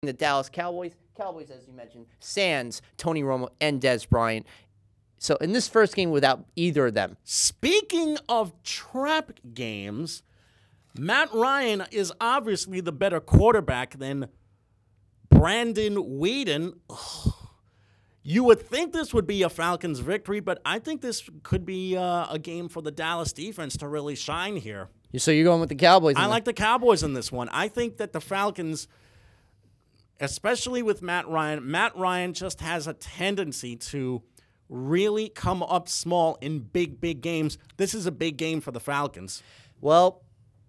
the Dallas Cowboys. Cowboys, as you mentioned, sans Tony Romo and Dez Bryant. So in this first game, without either of them. Speaking of trap games, Matt Ryan is obviously the better quarterback than Brandon Whedon. Ugh. You would think this would be a Falcons victory, but I think this could be a game for the Dallas defense to really shine here. So you're going with the Cowboys? I like the Cowboys in this one. I think that the Falcons, especially with Matt Ryan just has a tendency to really come up small in big games. This is a big game for the Falcons. Well,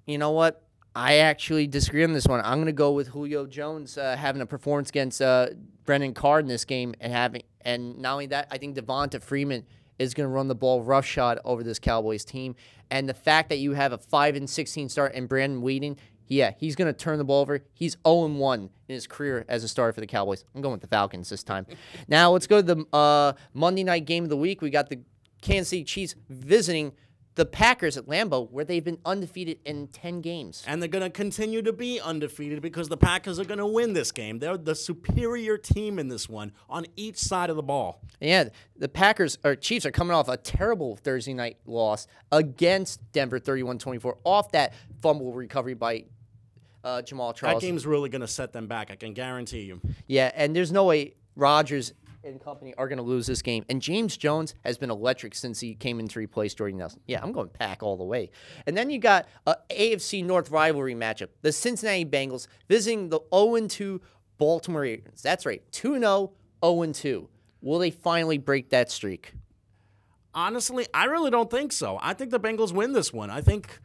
you know what? I actually disagree on this one. I'm going to go with Julio Jones having a performance against Brendan Carr in this game, and not only that, I think Devonta Freeman is going to run the ball roughshod over this Cowboys team. And the fact that you have a 5-16 start and Brandon Whedon, he's going to turn the ball over. He's 0-1 in his career as a starter for the Cowboys. I'm going with the Falcons this time. Now let's go to the Monday night game of the week. We got the Kansas City Chiefs visiting the Packers at Lambeau, where they've been undefeated in 10 games. And they're going to continue to be undefeated because the Packers are going to win this game. They're the superior team in this one on each side of the ball. Yeah, the Chiefs are coming off a terrible Thursday night loss against Denver 31-24 off that fumble recovery by Jamal Charles. That game's really going to set them back, I can guarantee you. Yeah, and there's no way Rodgers and company are going to lose this game. And James Jones has been electric since he came in to replace Jordy Nelson. Yeah, I'm going Pack all the way. And then you got a AFC North rivalry matchup. The Cincinnati Bengals visiting the 0-2 Baltimore Ravens. That's right, 2-0, 0-2. Will they finally break that streak? Honestly, I really don't think so. I think the Bengals win this one. I think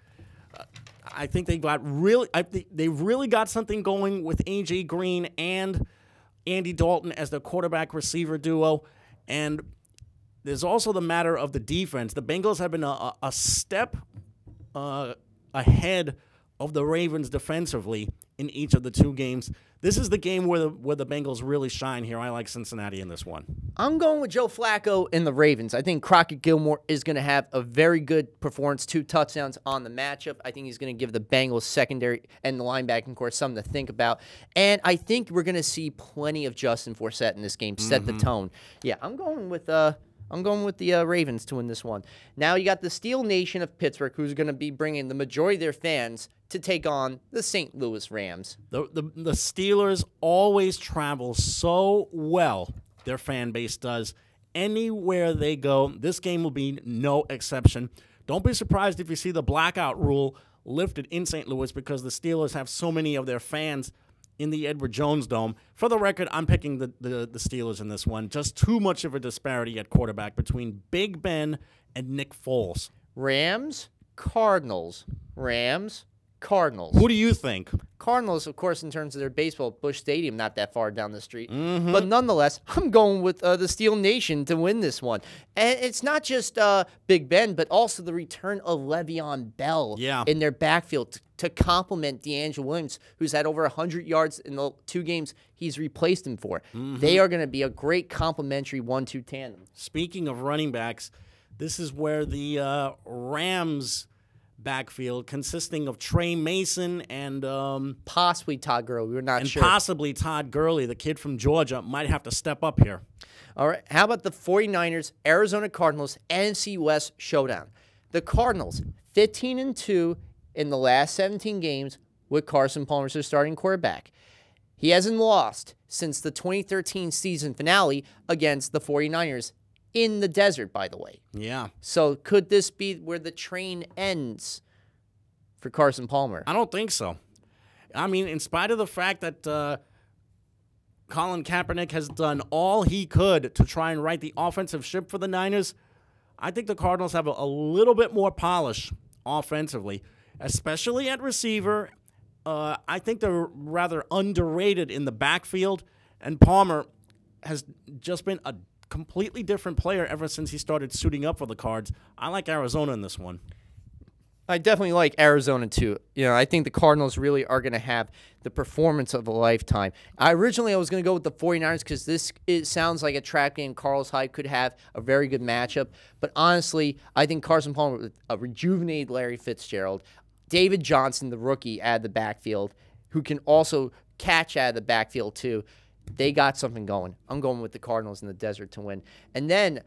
they really got something going with A.J. Green and Andy Dalton as the quarterback-receiver duo. And there's also the matter of the defense. The Bengals have been a step ahead of the Ravens defensively in each of the two games. This is the game where the Bengals really shine here. I like Cincinnati in this one. I'm going with Joe Flacco and the Ravens. I think Crockett Gilmore is going to have a very good performance, 2 touchdowns on the matchup. I think he's going to give the Bengals secondary and the linebacking core something to think about. And I think we're going to see plenty of Justin Forsett in this game, set the tone. Yeah, I'm going with the Ravens to win this one. Now you got the Steel Nation of Pittsburgh, who's going to be bringing the majority of their fans to take on the St. Louis Rams. The Steelers always travel so well, their fan base does. Anywhere they go, this game will be no exception. Don't be surprised if you see the blackout rule lifted in St. Louis because the Steelers have so many of their fans in the Edward Jones Dome. For the record, I'm picking the Steelers in this one. Just too much of a disparity at quarterback between Big Ben and Nick Foles. Rams, Cardinals. Rams, Cardinals. Who do you think? Cardinals, of course, in terms of their baseball, Busch Stadium, not that far down the street. But nonetheless, I'm going with the Steel Nation to win this one. And it's not just Big Ben, but also the return of Le'Veon Bell in their backfield to complement D'Angelo Williams, who's had over 100 yards in the 2 games he's replaced him for. They are going to be a great complementary 1-2 tandem. Speaking of running backs, this is where the Rams backfield consisting of Trey Mason and possibly Todd Gurley. We're not sure. And possibly Todd Gurley, the kid from Georgia, might have to step up here. All right. How about the 49ers, Arizona Cardinals, NFC West showdown? The Cardinals, 15-2 in the last 17 games with Carson Palmer as their starting quarterback. He hasn't lost since the 2013 season finale against the 49ers. In the desert, by the way. Yeah. So could this be where the train ends for Carson Palmer? I don't think so. I mean, in spite of the fact that Colin Kaepernick has done all he could to try and right the offensive ship for the Niners, I think the Cardinals have a little bit more polish offensively, especially at receiver. I think they're rather underrated in the backfield, and Palmer has just been a completely different player ever since he started suiting up for the Cards. I like Arizona in this one. I definitely like Arizona, too. I think the Cardinals really are going to have the performance of a lifetime. Originally, I was going to go with the 49ers because it sounds like a trap game. Carlos Hyde could have a very good matchup. But honestly, I think Carson Palmer with a rejuvenated Larry Fitzgerald, David Johnson, the rookie, at the backfield, who can also catch out of the backfield, too. They got something going. I'm going with the Cardinals in the desert to win. And then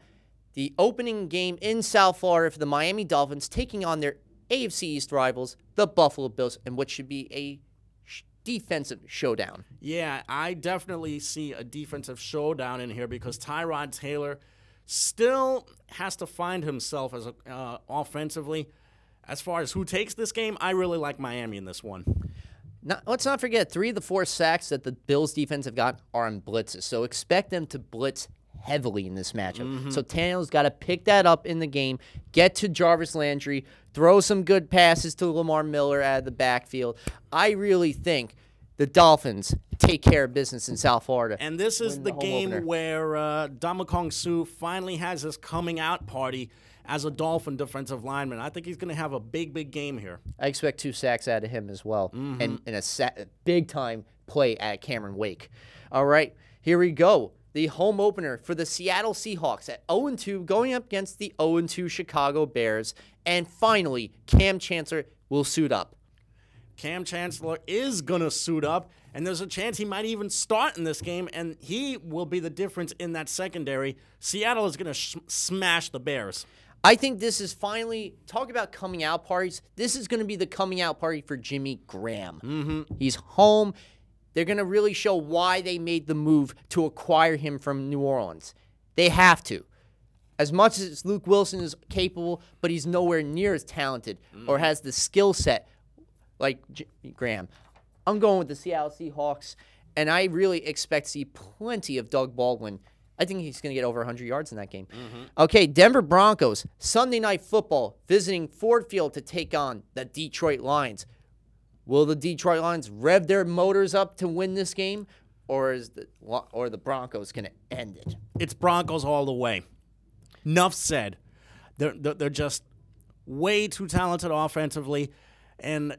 the opening game in South Florida for the Miami Dolphins, taking on their AFC East rivals, the Buffalo Bills, and what should be a defensive showdown. Yeah, I definitely see a defensive showdown in here because Tyrod Taylor still has to find himself as offensively. As far as who takes this game, I really like Miami in this one. Let's not forget, 3 of the 4 sacks that the Bills' defense have got are on blitzes, so expect them to blitz heavily in this matchup. So Tannehill's got to pick that up in the game, get to Jarvis Landry, throw some good passes to Lamar Miller out of the backfield. I really think the Dolphins take care of business in South Florida. And this is the game where Ndamukong Suh finally has his coming out party as a Dolphin defensive lineman. I think he's going to have a big, big game here. I expect 2 sacks out of him as well, and a big-time play at Cameron Wake. All right, here we go. The home opener for the Seattle Seahawks at 0-2 going up against the 0-2 Chicago Bears. And finally, Cam Chancellor will suit up. Cam Chancellor is going to suit up, and there's a chance he might even start in this game, and he will be the difference in that secondary. Seattle is going to smash the Bears. I think this is finally, talk about coming out parties, this is going to be the coming out party for Jimmy Graham. He's home. They're going to really show why they made the move to acquire him from New Orleans. They have to. As much as Luke Wilson is capable, but he's nowhere near as talented or has the skill set like Graham. I'm going with the Seattle Seahawks, and I really expect to see plenty of Doug Baldwin. I think he's going to get over 100 yards in that game. Okay, Denver Broncos, Sunday Night Football, visiting Ford Field to take on the Detroit Lions. Will the Detroit Lions rev their motors up to win this game, or the Broncos going to end it? It's Broncos all the way. Enough said. They're just way too talented offensively, and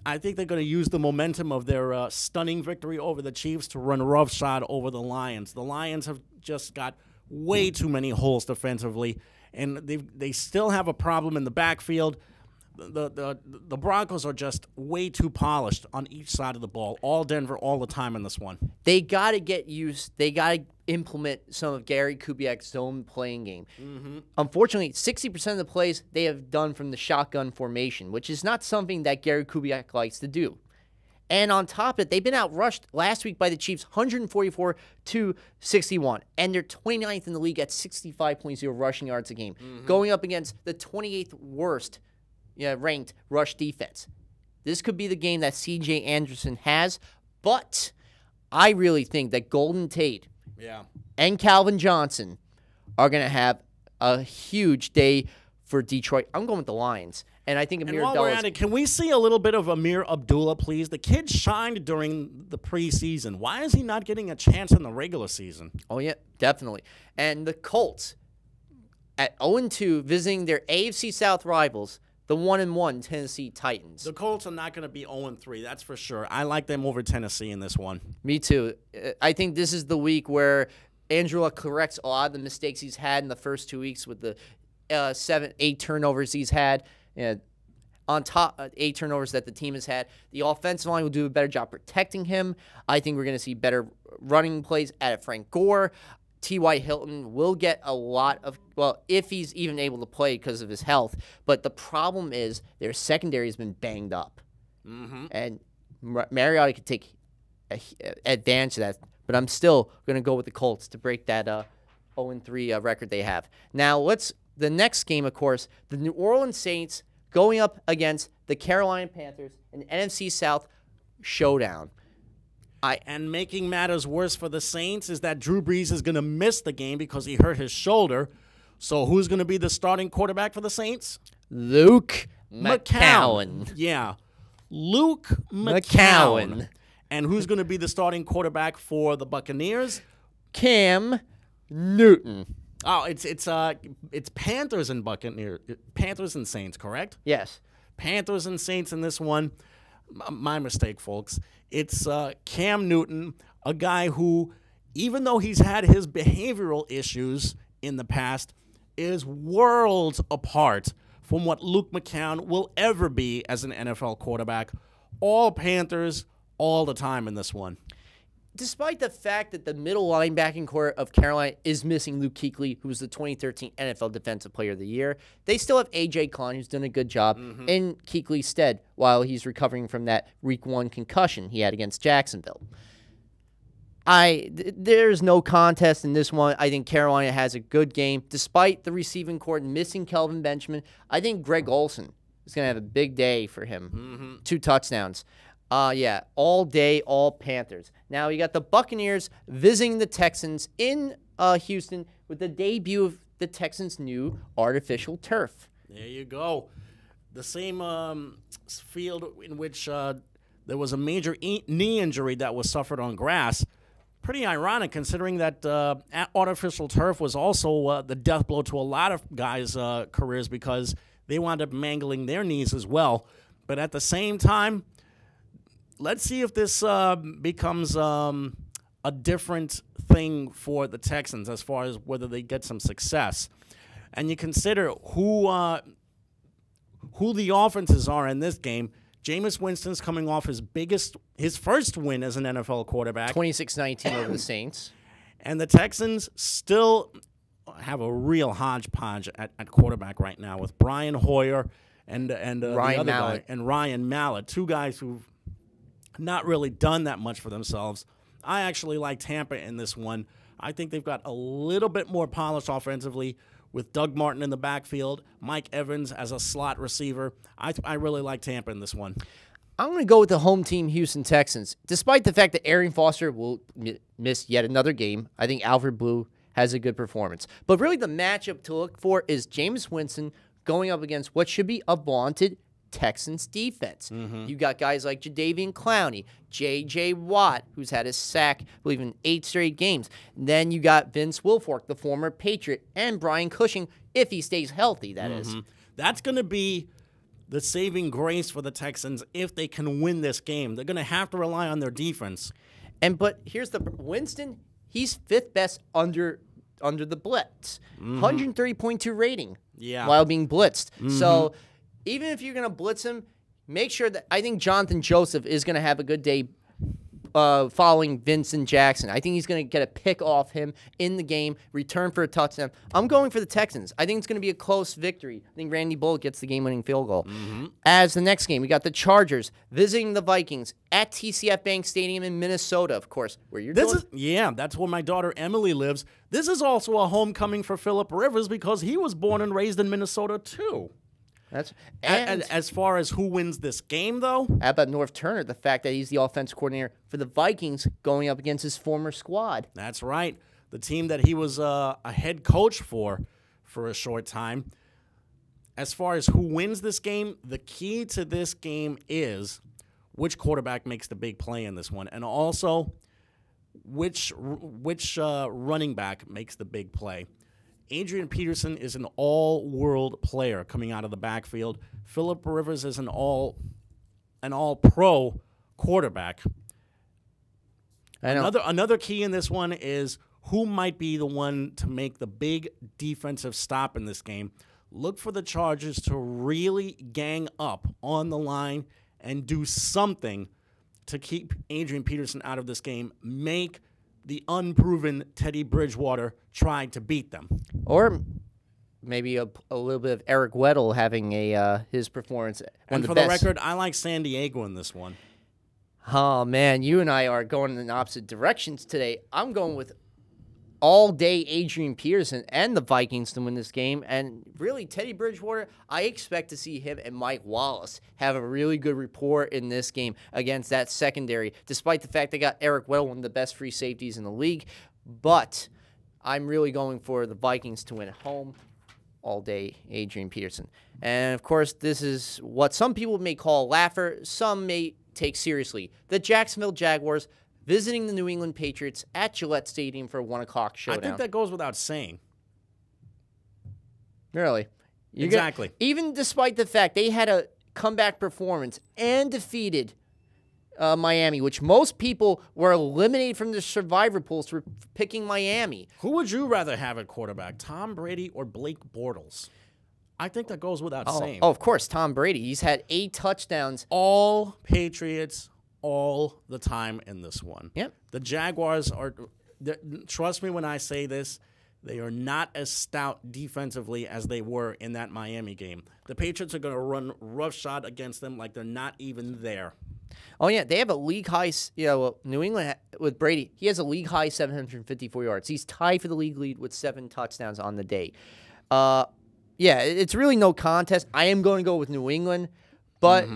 I think they're going to use the momentum of their stunning victory over the Chiefs to run roughshod over the Lions. The Lions have just got way too many holes defensively, and they still have a problem in the backfield. The Broncos are just way too polished on each side of the ball, all Denver, all the time in this one. They got to get used. They got to implement some of Gary Kubiak's zone playing game. Unfortunately, 60% of the plays they have done from the shotgun formation, which is not something that Gary Kubiak likes to do. And on top of it, they've been outrushed last week by the Chiefs, 144-61, and they're 29th in the league at 65.0 rushing yards a game, going up against the 28th worst ranked rush defense. This could be the game that C.J. Anderson has, but I really think that Golden Tate and Calvin Johnson are going to have a huge day for Detroit. I'm going with the Lions, and I think Amir Abdullah. And while we're at it, can we see a little bit of Amir Abdullah, please? The kid shined during the preseason. Why is he not getting a chance in the regular season? Oh, yeah, definitely. And the Colts at 0-2 visiting their AFC South rivals, the 1-1 Tennessee Titans. The Colts are not going to be 0-3, that's for sure. I like them over Tennessee in this one. Me too. I think this is the week where Andrew Luck corrects a lot of the mistakes he's had in the first 2 weeks with the 8 turnovers he's had. On top of 8 turnovers that the team has had. The offensive line will do a better job protecting him. I think we're going to see better running plays out of Frank Gore. T.Y. Hilton will get a lot of, if he's even able to play because of his health. But the problem is their secondary has been banged up. And Mariota could take advantage of that. But I'm still going to go with the Colts to break that 0-3 record they have. Now, the next game, of course, the New Orleans Saints going up against the Carolina Panthers in the NFC South showdown. And making matters worse for the Saints is that Drew Brees is going to miss the game because he hurt his shoulder. So who's going to be the starting quarterback for the Saints? Luke McCown. Yeah, Luke McCown. And who's going to be the starting quarterback for the Buccaneers? Cam Newton. Oh, it's Panthers and Buccaneers, Panthers and Saints, correct? Yes. Panthers and Saints in this one. My mistake, folks. It's Cam Newton, a guy who, even though he's had his behavioral issues in the past, is worlds apart from what Luke McCown will ever be as an NFL quarterback. All Panthers, all the time in this one. Despite the fact that the middle linebacking core of Carolina is missing Luke Kuechly, who was the 2013 NFL Defensive Player of the Year, they still have A.J. Klein, who's done a good job in Kuechly's stead while he's recovering from that Week 1 concussion he had against Jacksonville. There's no contest in this one. I think Carolina has a good game. Despite the receiving core missing Kelvin Benjamin, I think Greg Olsen is going to have a big day for him. 2 touchdowns. Yeah, all day, all Panthers. Now you got the Buccaneers visiting the Texans in Houston with the debut of the Texans' new artificial turf. There you go. The same field in which there was a major knee injury that was suffered on grass. Pretty ironic considering that artificial turf was also the death blow to a lot of guys' careers because they wound up mangling their knees as well. But at the same time, let's see if this becomes a different thing for the Texans as far as whether they get some success. And you consider who the offenses are in this game. Jameis Winston's coming off his first win as an NFL quarterback. 26-19 over the Saints. And the Texans still have a real hodgepodge at quarterback right now with Brian Hoyer and Ryan Mallett. And Ryan Mallett, 2 guys who've not really done that much for themselves. I actually like Tampa in this one. I think they've got a little bit more polish offensively with Doug Martin in the backfield, Mike Evans as a slot receiver. I really like Tampa in this one. I'm going to go with the home team, Houston Texans. Despite the fact that Arian Foster will miss yet another game, I think Alfred Blue has a good performance. But really the matchup to look for is Jameis Winston going up against what should be a vaunted Texans defense. You got guys like Jadeveon Clowney, J.J. Watt, who's had a sack, I believe, in 8 straight games. Then you got Vince Wilfork, the former Patriot, and Brian Cushing, if he stays healthy, that is. That's going to be the saving grace for the Texans if they can win this game. They're going to have to rely on their defense. But here's the Winston, he's 5th best under the blitz. 103.2 rating while being blitzed. So even if you're going to blitz him, make sure that I think Jonathan Joseph is going to have a good day following Vincent Jackson. I think he's going to get a pick off him in the game, return for a touchdown. I'm going for the Texans. I think it's going to be a close victory. I think Randy Bullock gets the game-winning field goal. As the next game, we got the Chargers visiting the Vikings at TCF Bank Stadium in Minnesota, of course, where you're going. Yeah, that's where my daughter Emily lives. This is also a homecoming for Phillip Rivers because he was born and raised in Minnesota, too. As far as who wins this game, though? How about North Turner, the fact that he's the offense coordinator for the Vikings going up against his former squad? That's right. The team that he was a head coach for a short time. As far as who wins this game, the key to this game is which quarterback makes the big play in this one, and also which running back makes the big play. Adrian Peterson is an all-world player coming out of the backfield. Phillip Rivers is an all-pro quarterback. Another key in this one is who might be the one to make the big defensive stop in this game. Look for the Chargers to really gang up on the line and do something to keep Adrian Peterson out of this game. Make the unproven Teddy Bridgewater trying to beat them. Or maybe a little bit of Eric Weddle having his performance. And for the record, I like San Diego in this one. Oh, man, you and I are going in opposite directions today. I'm going with all-day Adrian Peterson and the Vikings to win this game. And really, Teddy Bridgewater, I expect to see him and Mike Wallace have a really good rapport in this game against that secondary, despite the fact they got Eric Weddle, one of the best free safeties in the league. But I'm really going for the Vikings to win at home. All-day Adrian Peterson. And, of course, this is what some people may call a laugher, some may take seriously. The Jacksonville Jaguars visiting the New England Patriots at Gillette Stadium for a 1 o'clock showdown. I think that goes without saying. Really? Exactly. Even despite the fact they had a comeback performance and defeated Miami, which most people were eliminated from the survivor pools for picking Miami. Who would you rather have at quarterback, Tom Brady or Blake Bortles? I think that goes without saying. Oh, of course, Tom Brady. He's had 8 touchdowns. All Patriots, all the time in this one. Yep. The Jaguars are, trust me when I say this, they are not as stout defensively as they were in that Miami game. The Patriots are going to run roughshod against them like they're not even there. Oh, yeah, they have a league high, New England with Brady, he has a league high 754 yards. He's tied for the league lead with 7 touchdowns on the day. Yeah, it's really no contest. I am going to go with New England, but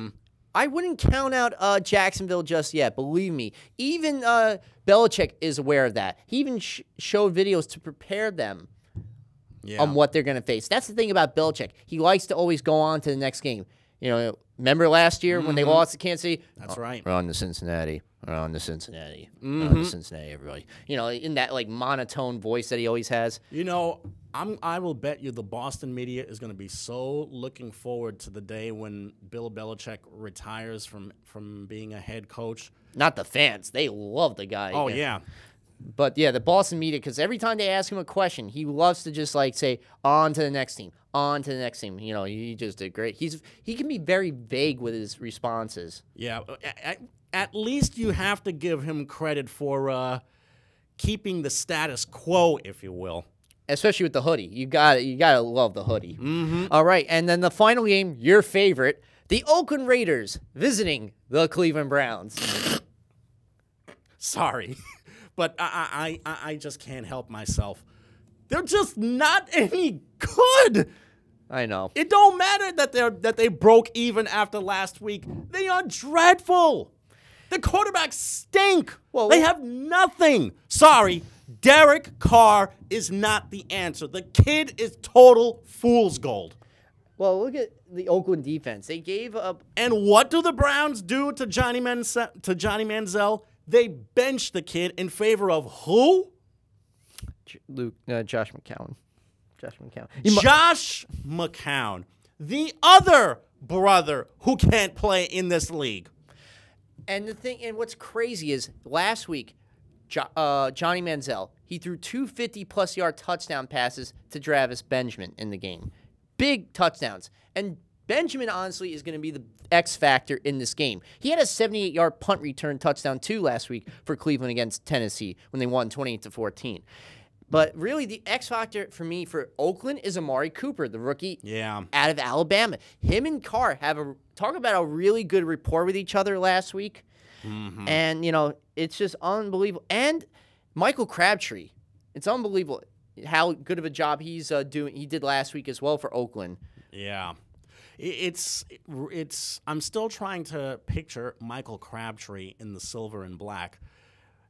I wouldn't count out Jacksonville just yet. Believe me. Even Belichick is aware of that. He even showed videos to prepare them on what they're going to face. That's the thing about Belichick. He likes to always go on to the next game. Remember last year when they lost to Kansas City? That's right. We're on to Cincinnati. We're on to Cincinnati. We're on to Cincinnati, everybody. In that monotone voice that he always has. I will bet you the Boston media is going to be so looking forward to the day when Bill Belichick retires from being a head coach. Not the fans. They love the guy. Oh, yeah. But, yeah, the Boston media, because every time they ask him a question, he loves to just, say, on to the next team, on to the next team. He just did great. He can be very vague with his responses. Yeah. At least you have to give him credit for keeping the status quo, if you will. Especially with the hoodie. You gotta love the hoodie. All right, and then the final game, your favorite, the Oakland Raiders visiting the Cleveland Browns. Sorry, but I just can't help myself. They're just not any good. I know. It don't matter that they broke even after last week. They are dreadful. The quarterbacks stink. Well, they have nothing. Sorry, Derek Carr is not the answer. The kid is total fool's gold. Well, look at the Oakland defense. They gave up. And what do the Browns do to Johnny Manziel? They bench the kid in favor of who? Josh McCown. Josh McCown, the other brother who can't play in this league. And what's crazy is last week, Johnny Manziel, he threw 2 50-plus yard touchdown passes to Travis Benjamin in the game. Big touchdowns. And Benjamin, honestly, is going to be the X factor in this game. He had a 78-yard punt return touchdown, too, last week for Cleveland against Tennessee when they won 28-14. But really, the X factor for me for Oakland is Amari Cooper, the rookie out of Alabama. Him and Carr talk about a really good rapport with each other last week. And, it's just unbelievable. And Michael Crabtree, it's unbelievable how good of a job he's doing. He did last week as well for Oakland. Yeah. I'm still trying to picture Michael Crabtree in the silver and black.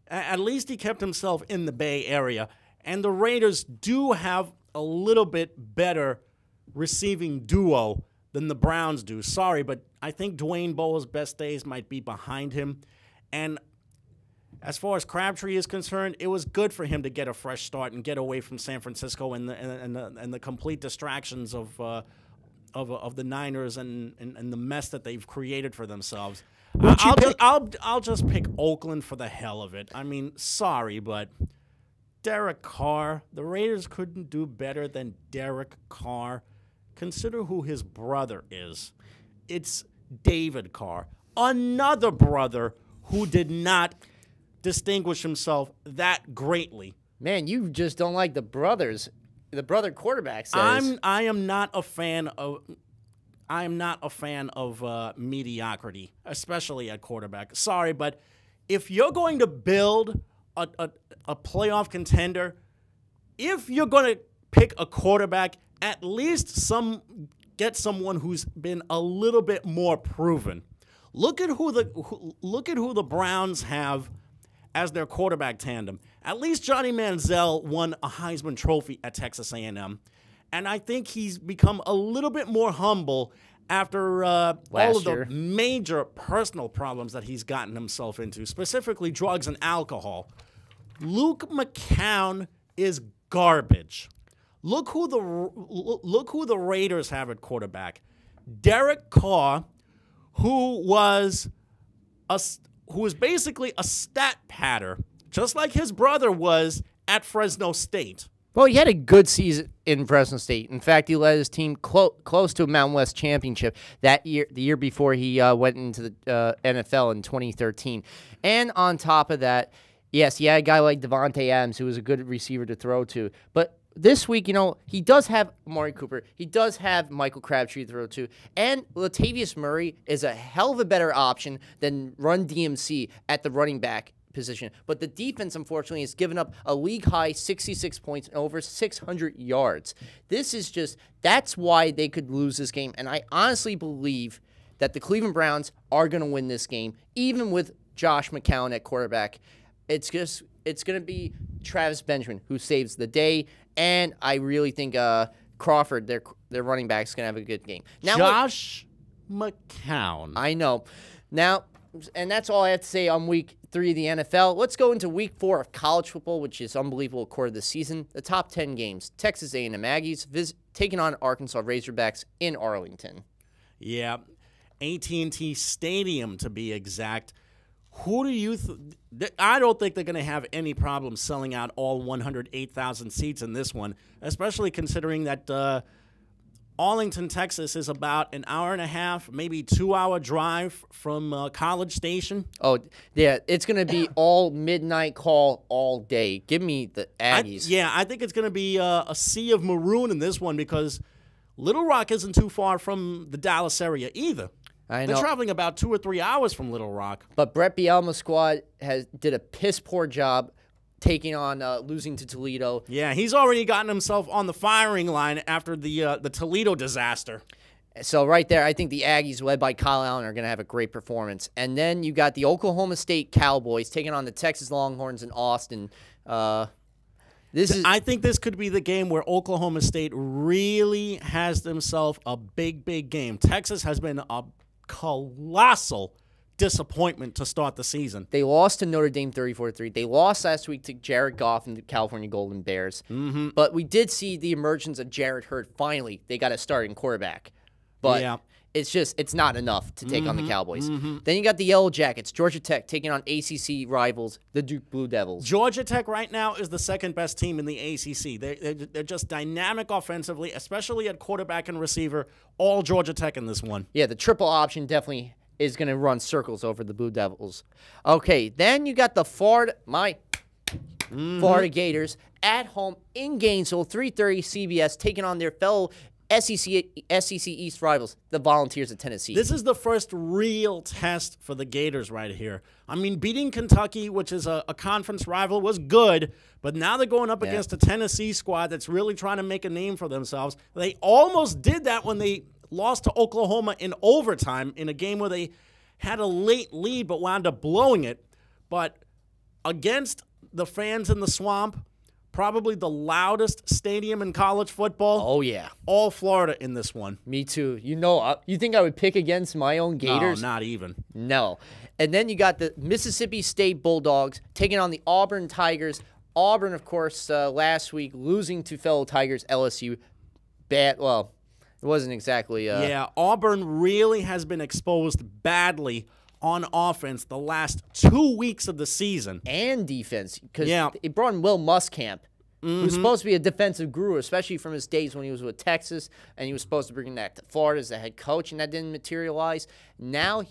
At least he kept himself in the Bay Area. And the Raiders do have a little bit better receiving duo than the Browns do. Sorry, but I think Dwayne Bowe's best days might be behind him. And as far as Crabtree is concerned, it was good for him to get a fresh start and get away from San Francisco and the complete distractions of the Niners and the mess that they've created for themselves. I'll just pick Oakland for the hell of it. I mean, sorry, but Derek Carr, the Raiders couldn't do better than Derek Carr. Consider who his brother is. It's David Carr, another brother who did not distinguish himself that greatly. Man, you just don't like the brothers. The brother quarterback says. I am not a fan of mediocrity, especially at quarterback. Sorry, but if you're going to build a playoff contender, if you're going to pick a quarterback, at least get someone who's been a little bit more proven. Look at who the Browns have as their quarterback tandem. At least Johnny Manziel won a Heisman Trophy at Texas A&M, and I think he's become a little bit more humble after all of the major personal problems that he's gotten himself into, specifically drugs and alcohol. Luke McCown is garbage. Look who the Raiders have at quarterback. Derek Carr, who was basically a stat patter, just like his brother was at Fresno State. Well, he had a good season in Fresno State. In fact, he led his team close to a Mountain West championship that year, the year before he went into the NFL in 2013. And on top of that, yes, he had a guy like Devontae Adams, who was a good receiver to throw to. But this week, he does have Amari Cooper. He does have Michael Crabtree to throw to. And Latavius Murray is a hell of a better option than Run DMC at the running back position. But the defense, unfortunately, has given up a league-high 66 points and over 600 yards. That's why they could lose this game. And I honestly believe that the Cleveland Browns are going to win this game, even with Josh McCown at quarterback. It's going to be Travis Benjamin who saves the day, and I really think Crawford, their running back, is going to have a good game. Now, Josh McCown. I know. Now, and that's all I have to say on week 3 of the NFL. Let's go into week 4 of college football, which is unbelievable quarter of the season. The top 10 games: Texas A&M Aggies taking on Arkansas Razorbacks in Arlington. Yeah, AT&T Stadium to be exact. Who do you I don't think they're going to have any problem selling out all 108,000 seats in this one, especially considering that Arlington, Texas is about an hour and a half, maybe 2-hour drive from College Station. Oh, yeah, it's going to be all midnight call all day. Give me the Aggies. I think it's going to be a sea of maroon in this one because Little Rock isn't too far from the Dallas area either. I know. They're traveling about 2 or 3 hours from Little Rock. But Brett Bielema's squad did a piss-poor job taking on losing to Toledo. Yeah, he's already gotten himself on the firing line after the Toledo disaster. So right there, I think the Aggies, led by Kyle Allen, are going to have a great performance. And then you got the Oklahoma State Cowboys taking on the Texas Longhorns in Austin. I think this could be the game where Oklahoma State really has themselves a big, big game. Texas has been a colossal disappointment to start the season. They lost to Notre Dame 34-3. They lost last week to Jared Goff and the California Golden Bears. Mm-hmm. But we did see the emergence of Jared Hurd. Finally, they got a starting quarterback. But it's not enough to take on the Cowboys. Mm-hmm. Then you got the Yellow Jackets, Georgia Tech, taking on ACC rivals, the Duke Blue Devils. Georgia Tech right now is the second best team in the ACC. They're just dynamic offensively, especially at quarterback and receiver. All Georgia Tech in this one. Yeah, the triple option definitely is going to run circles over the Blue Devils. Okay, then you got the Florida Gators at home in Gainesville, 3:30 CBS, taking on their fellow SEC East rivals, the Volunteers of Tennessee. This is the first real test for the Gators right here. I mean, beating Kentucky, which is a conference rival, was good, but now they're going up against a Tennessee squad that's really trying to make a name for themselves. They almost did that when they lost to Oklahoma in overtime in a game where they had a late lead but wound up blowing it. But against the fans in the Swamp, probably the loudest stadium in college football. Oh, yeah. All Florida in this one. Me too. You think I would pick against my own Gators? No, not even. No. And then you got the Mississippi State Bulldogs taking on the Auburn Tigers. Auburn, of course, last week losing to fellow Tigers, LSU. Well, it wasn't exactly. Auburn really has been exposed badly on offense the last 2 weeks of the season. And defense, because it brought in Will Muskamp, who's supposed to be a defensive guru, especially from his days when he was with Texas, and he was supposed to bring that to Florida as the head coach, and that didn't materialize. Now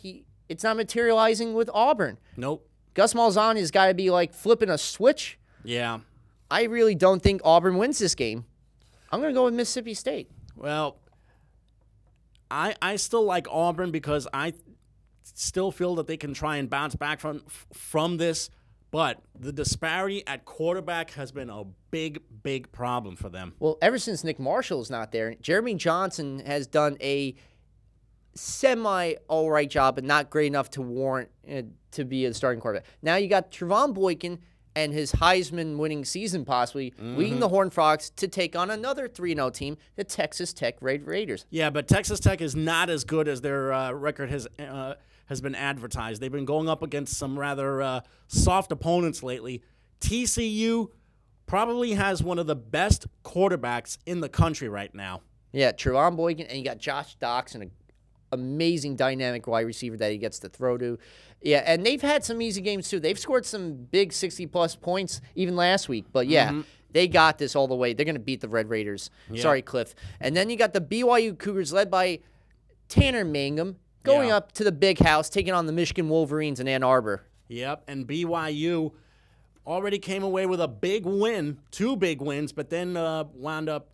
it's not materializing with Auburn. Nope. Gus Malzahn has got to be like flipping a switch. Yeah. I really don't think Auburn wins this game. I'm going to go with Mississippi State. Well, I still like Auburn because I still feel that they can try and bounce back from this, but the disparity at quarterback has been a big, big problem for them. Well, ever since Nick Marshall is not there, Jeremy Johnson has done a semi-all-right job, but not great enough to warrant to be a starting quarterback. Now you got Trevon Boykin and his Heisman-winning season possibly leading the Horned Frogs to take on another 3-0 team, the Texas Tech Red Raiders. Yeah, but Texas Tech is not as good as their record has been advertised. They've been going up against some rather soft opponents lately. TCU probably has one of the best quarterbacks in the country right now. Yeah, Trevon Boykin, and you got Josh Doxson, an amazing dynamic wide receiver that he gets to throw to. Yeah, and they've had some easy games too. They've scored some big 60-plus points even last week. But, They got this all the way. They're going to beat the Red Raiders. Yeah. Sorry, Cliff. And then you got the BYU Cougars led by Tanner Mangum going up to the Big House, taking on the Michigan Wolverines in Ann Arbor. Yep, and BYU already came away with a big win, 2 big wins, but then wound up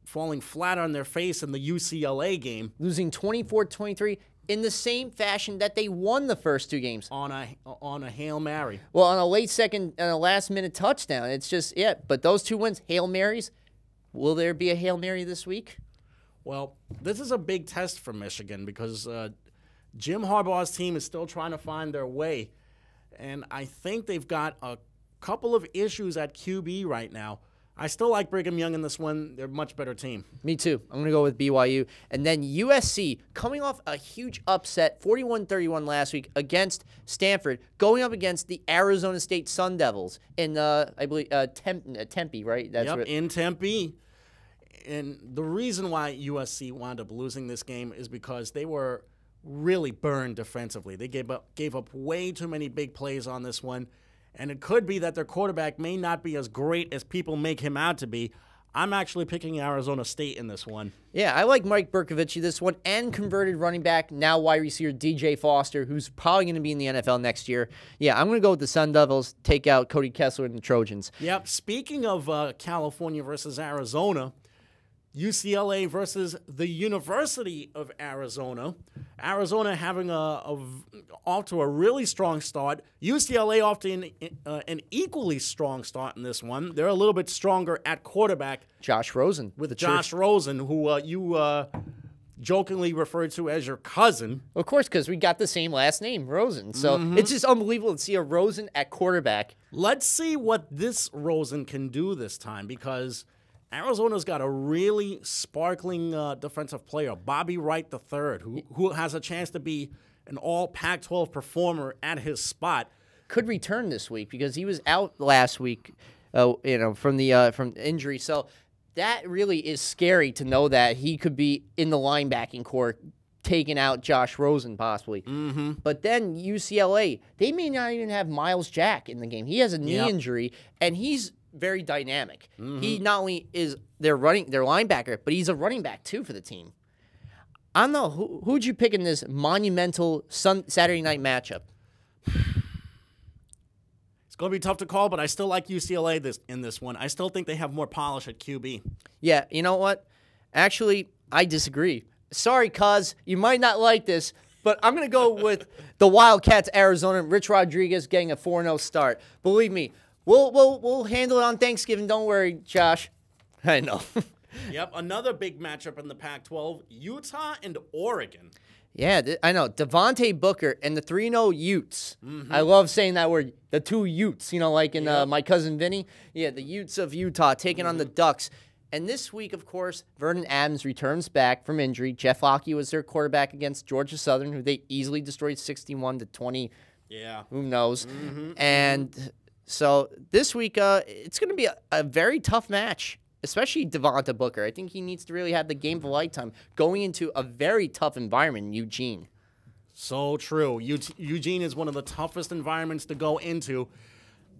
falling flat on their face in the UCLA game. Losing 24-23 in the same fashion that they won the first 2 games. On a Hail Mary. Well, on a last-minute touchdown. It's just, but those 2 wins, Hail Marys. Will there be a Hail Mary this week? Well, this is a big test for Michigan because Jim Harbaugh's team is still trying to find their way. And I think they've got a couple of issues at QB right now. I still like Brigham Young in this one. They're a much better team. Me too. I'm going to go with BYU. And then USC, coming off a huge upset, 41-31 last week against Stanford, going up against the Arizona State Sun Devils in, I believe, Tempe, right? In Tempe. And the reason why USC wound up losing this game is because they were really burned defensively. They gave up way too many big plays on this one. And it could be that their quarterback may not be as great as people make him out to be. I'm actually picking Arizona State in this one. Yeah, I like Mike Berkovich in this one, and converted running back, now wide receiver DJ Foster, who's probably going to be in the NFL next year. Yeah, I'm going to go with the Sun Devils, take out Cody Kessler and the Trojans. Yep, speaking of California versus Arizona, UCLA versus the University of Arizona. Arizona having off to a really strong start. UCLA off to an equally strong start in this one. They're a little bit stronger at quarterback. Josh Rosen. With Josh Rosen, who you jokingly referred to as your cousin. Of course, because we got the same last name, Rosen. So it's just unbelievable to see a Rosen at quarterback. Let's see what this Rosen can do this time, because Arizona's got a really sparkling defensive player, Bobby Wright III, who has a chance to be an all Pac-12 performer at his spot. Could return this week because he was out last week, from injury. So that really is scary to know that he could be in the linebacking core, taking out Josh Rosen possibly. But then UCLA, they may not even have Miles Jack in the game. He has a knee injury, and he's very dynamic. He not only is their linebacker, but he's a running back too for the team. I don't know who'd you pick in this monumental Saturday night matchup. It's going to be tough to call, but I still like UCLA in this one. I still think they have more polish at QB. Yeah, you know what? Actually, I disagree. Sorry, cuz you might not like this, but I'm going to go with the Wildcats, Arizona. Rich Rodriguez getting a 4-0 start. Believe me, we'll handle it on Thanksgiving. Don't worry, Josh. I know. Yep, another big matchup in the Pac-12, Utah and Oregon. Yeah, I know. Devontae Booker and the 3-0 Utes. I love saying that word, the 2 Utes, like in My Cousin Vinny. Yeah, the Utes of Utah taking on the Ducks. And this week, of course, Vernon Adams returns back from injury. Jeff Locke was their quarterback against Georgia Southern, who they easily destroyed 61-20. Yeah. Who knows? And so this week, it's going to be a very tough match, especially Devontae Booker. I think he needs to really have the game of a lifetime going into a very tough environment in Eugene. So true. Eugene is one of the toughest environments to go into.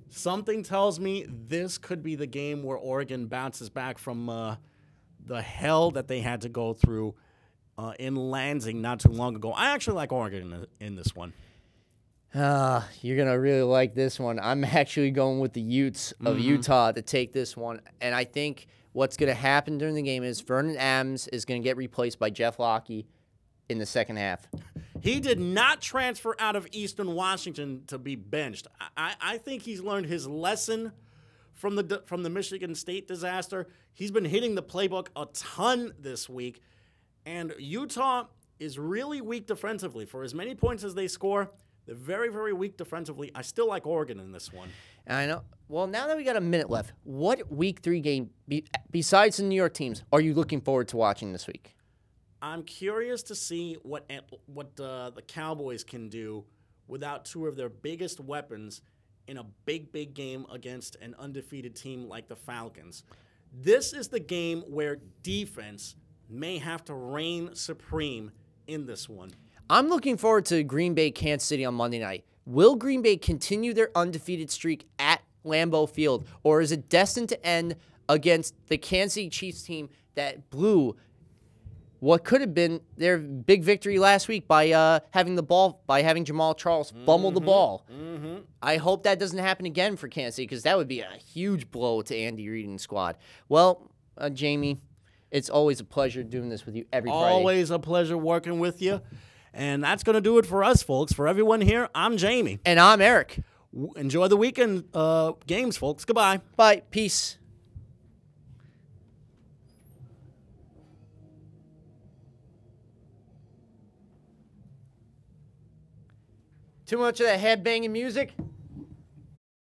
Something tells me this could be the game where Oregon bounces back from the hell that they had to go through in Lansing not too long ago. I actually like Oregon in this one. You're going to really like this one. I'm actually going with the Utes of Utah to take this one. And I think what's going to happen during the game is Vernon Adams is going to get replaced by Jeff Locke in the second half. He did not transfer out of Eastern Washington to be benched. I think he's learned his lesson from the Michigan State disaster. He's been hitting the playbook a ton this week. And Utah is really weak defensively. For as many points as they score, they're very, very weak defensively. I still like Oregon in this one. I know. Well, now that we got a minute left, what Week 3 game, besides the New York teams, are you looking forward to watching this week? I'm curious to see what the Cowboys can do without 2 of their biggest weapons in a big, big game against an undefeated team like the Falcons. This is the game where defense may have to reign supreme in this one. I'm looking forward to Green Bay, Kansas City on Monday night. Will Green Bay continue their undefeated streak at Lambeau Field? Or is it destined to end against the Kansas City Chiefs team that blew what could have been their big victory last week by having Jamal Charles fumble the ball? I hope that doesn't happen again for Kansas City, because that would be a huge blow to Andy Reid and squad. Well, Jamie, it's always a pleasure doing this with you every Friday. Always a pleasure working with you. And that's going to do it for us, folks. For everyone here, I'm Jamie. And I'm Eric. Enjoy the weekend games, folks. Goodbye. Bye. Peace. Too much of that head banging music?